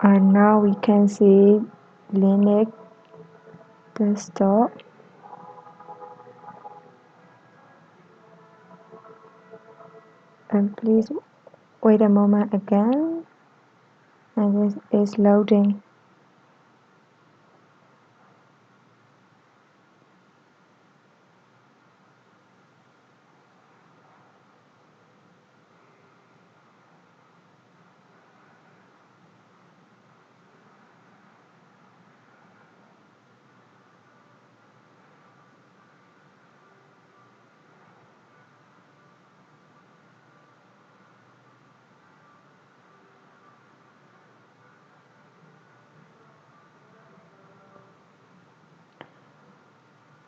And now we can see Linux desktop. And please wait a moment again. And it is loading.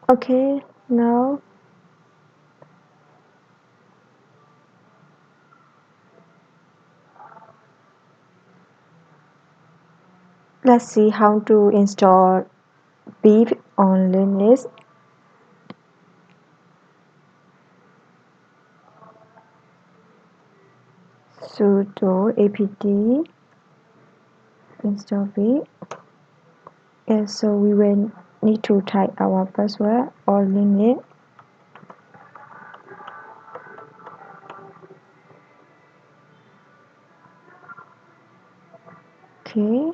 Okay, now let's see how to install Beep on Linux. Sudo apt install Beep. And so we will need to type our password on Linux. Okay.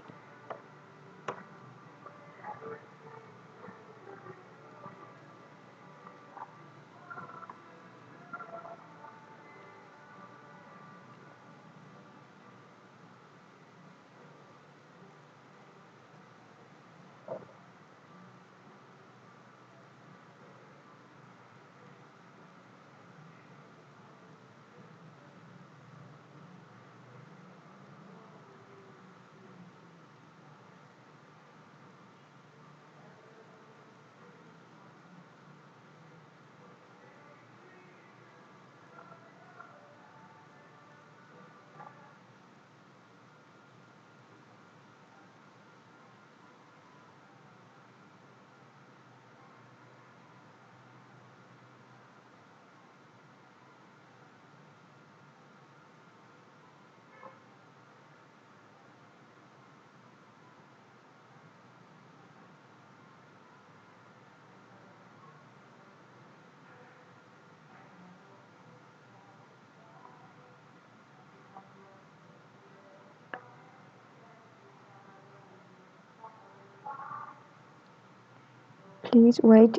Please wait.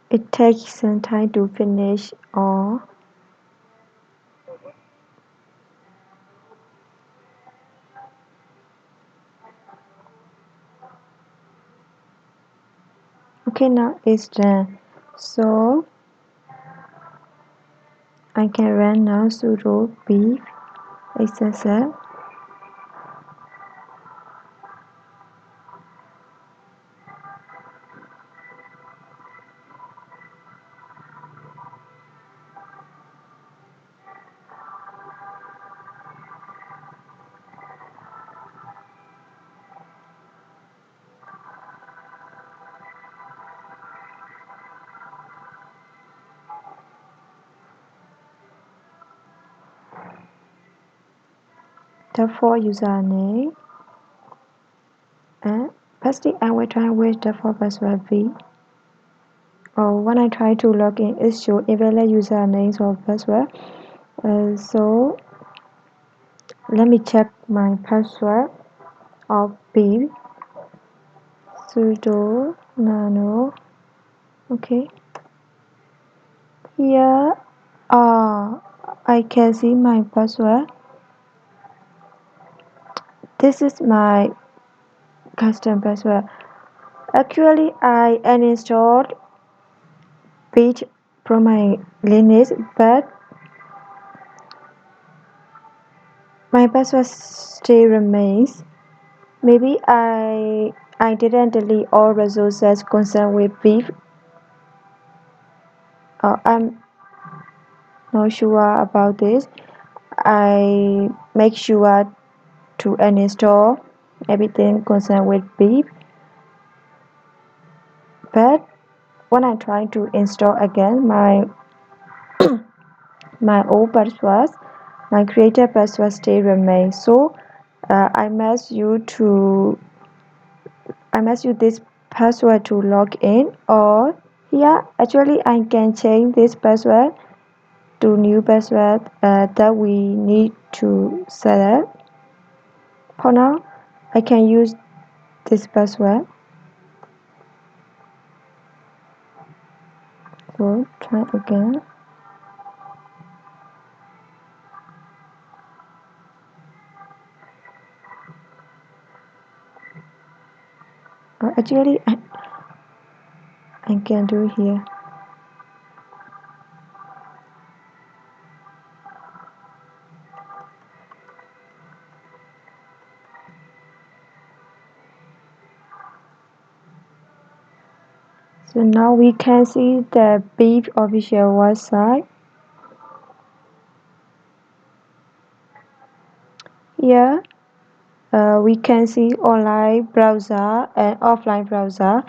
It takes some time to finish all. Okay, now it's done. So I can run now sudo beep xsl. Default username and pasting I will try with default password V. Or when I try to log in, it shows invalid username or password. So let me check my password of beep sudo nano. Okay. Here I can see my password. This is my custom password. Actually, I uninstalled Beep from my Linux, but my password still remains. Maybe I didn't delete all resources concerned with Beep. I'm not sure about this. I make sure to uninstall everything concerned with Beep. But when I try to install again, my my old password, my created password still remains. So I must use this password to log in, or here actually I can change this password to new password that we need to set up. For now, I can use this password. So try again. Actually, I can do here. So now we can see the BIP official website. Here we can see online browser and offline browser.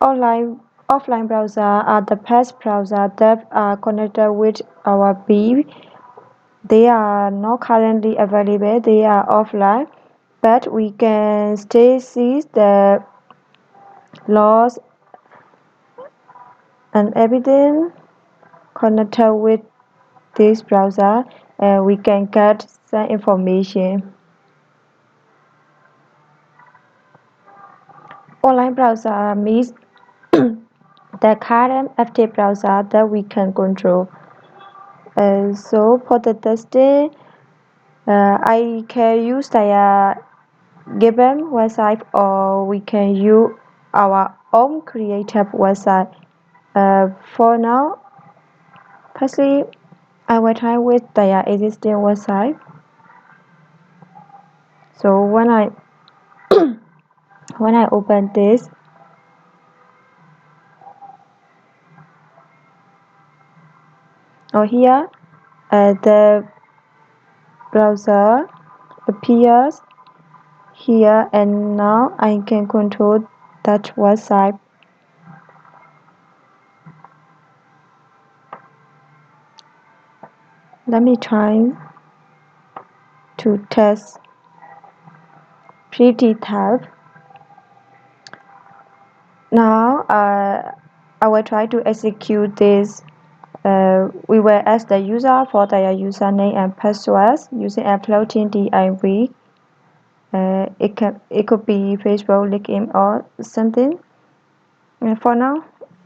Offline browser are the best browser that are connected with our BIP. They are not currently available, they are offline, but we can still see the laws and everything connected with this browser, and we can get some information. Online browser means the current active browser that we can control. So for the testing, I can use the given website, or we can use our own creative website. For now, firstly, I will try with the existing website. So when I open this, here the browser appears here, and now I can control that website. Let me try to test pretty tab. Now I will try to execute this. We will ask the user for their username and password using a floating div. It could be Facebook, LinkedIn, or something. For now,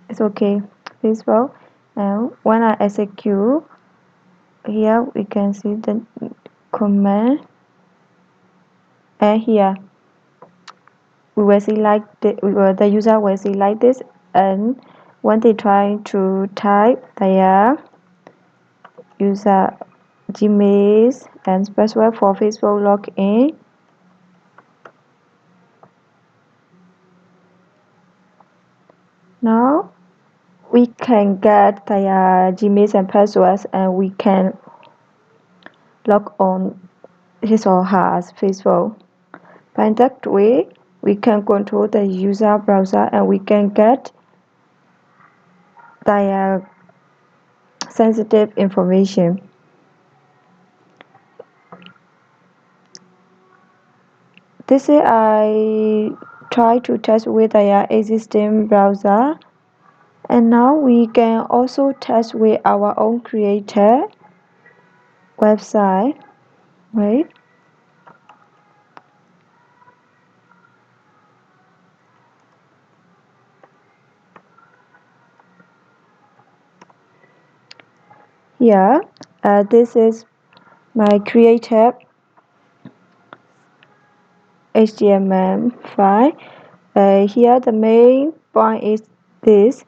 it's okay. Facebook. And when I execute, here we can see the command, and here we will see like the user will see like this, and when they try to type their user Gmail and password for Facebook login, now we can get their Gmail and passwords, and we can log on his or her Facebook. By that way, we can control the user browser, and we can get their sensitive information. This is I try to test with their existing browser, and now we can also test with our own creator website. Wait. Here, this is my creative HTML file. Here the main point is this.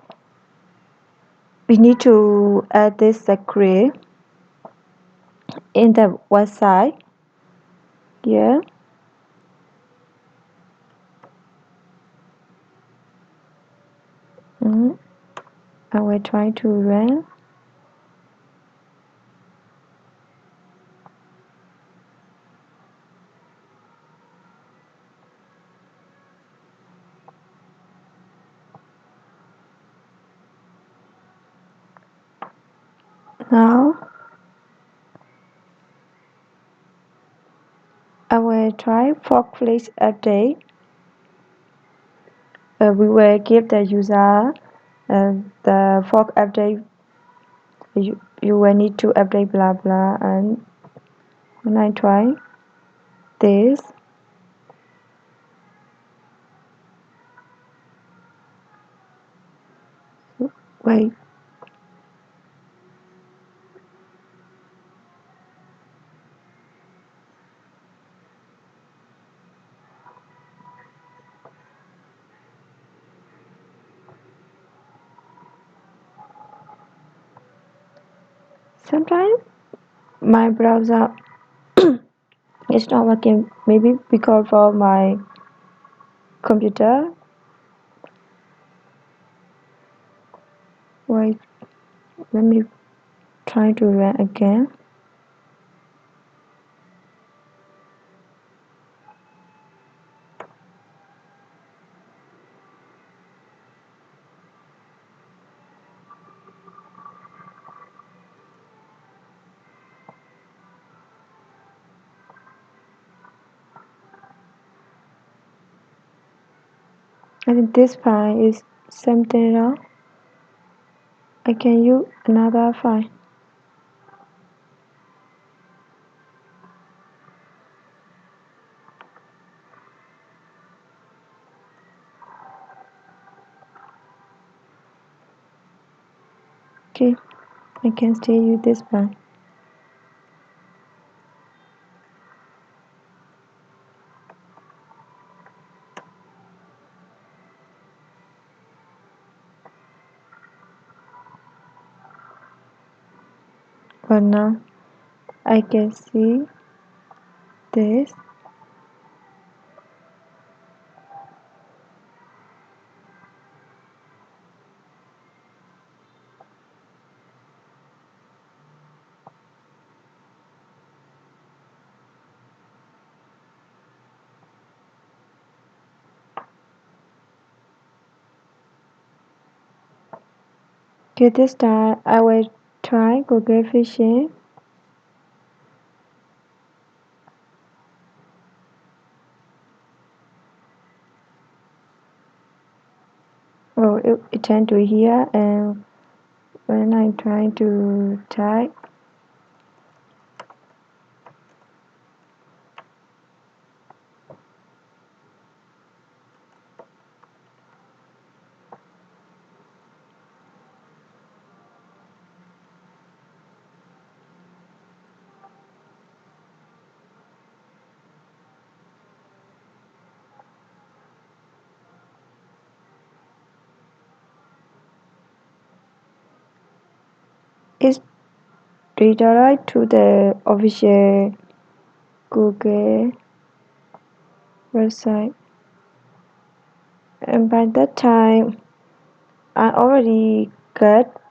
We need to add this script in the website. Here. I will try to run. Now I try forklift update, we will give the user the fork update. You will need to update blah blah, and when I try this, wait, sometimes my browser is not working, maybe because of my computer. Wait, let me try to run again. I think this file is something wrong. I can use another file. Okay, I can still use this file. But now I can see this. Okay, this time I will try Google Fishing. Oh, it turned to here, and when I try to type, it's redirect to the official Google website. And by that time, I already got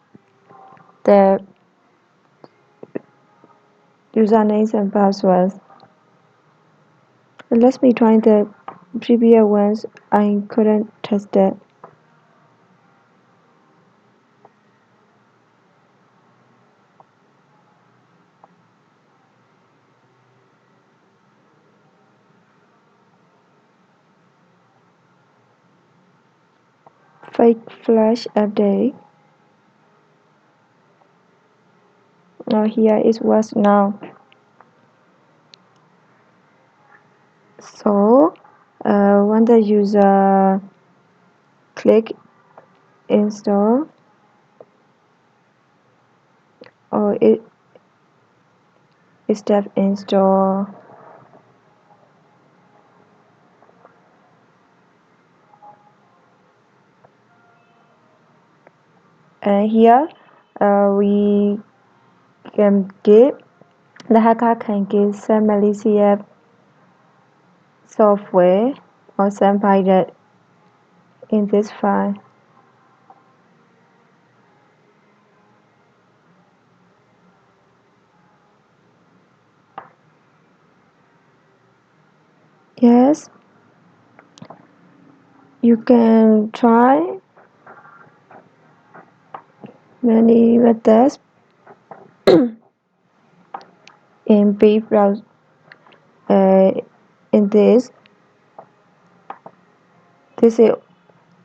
the usernames and passwords. Let me try the previous ones. I couldn't test it. Fake flash update. Now here is what's now. So when the user click install, or it step install, and here we can give the hacker can give some malicious software or some virus in this file. Yes, you can try many methods in in this is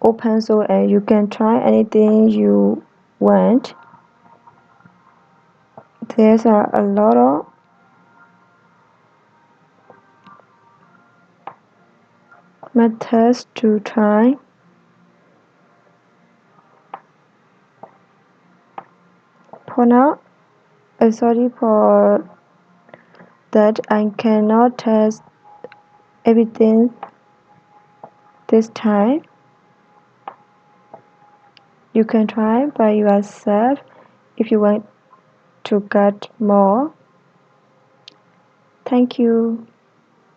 open source and you can try anything you want. There's a lot of methods to try. For now, sorry for that I cannot test everything this time. You can try by yourself if you want to get more. Thank you.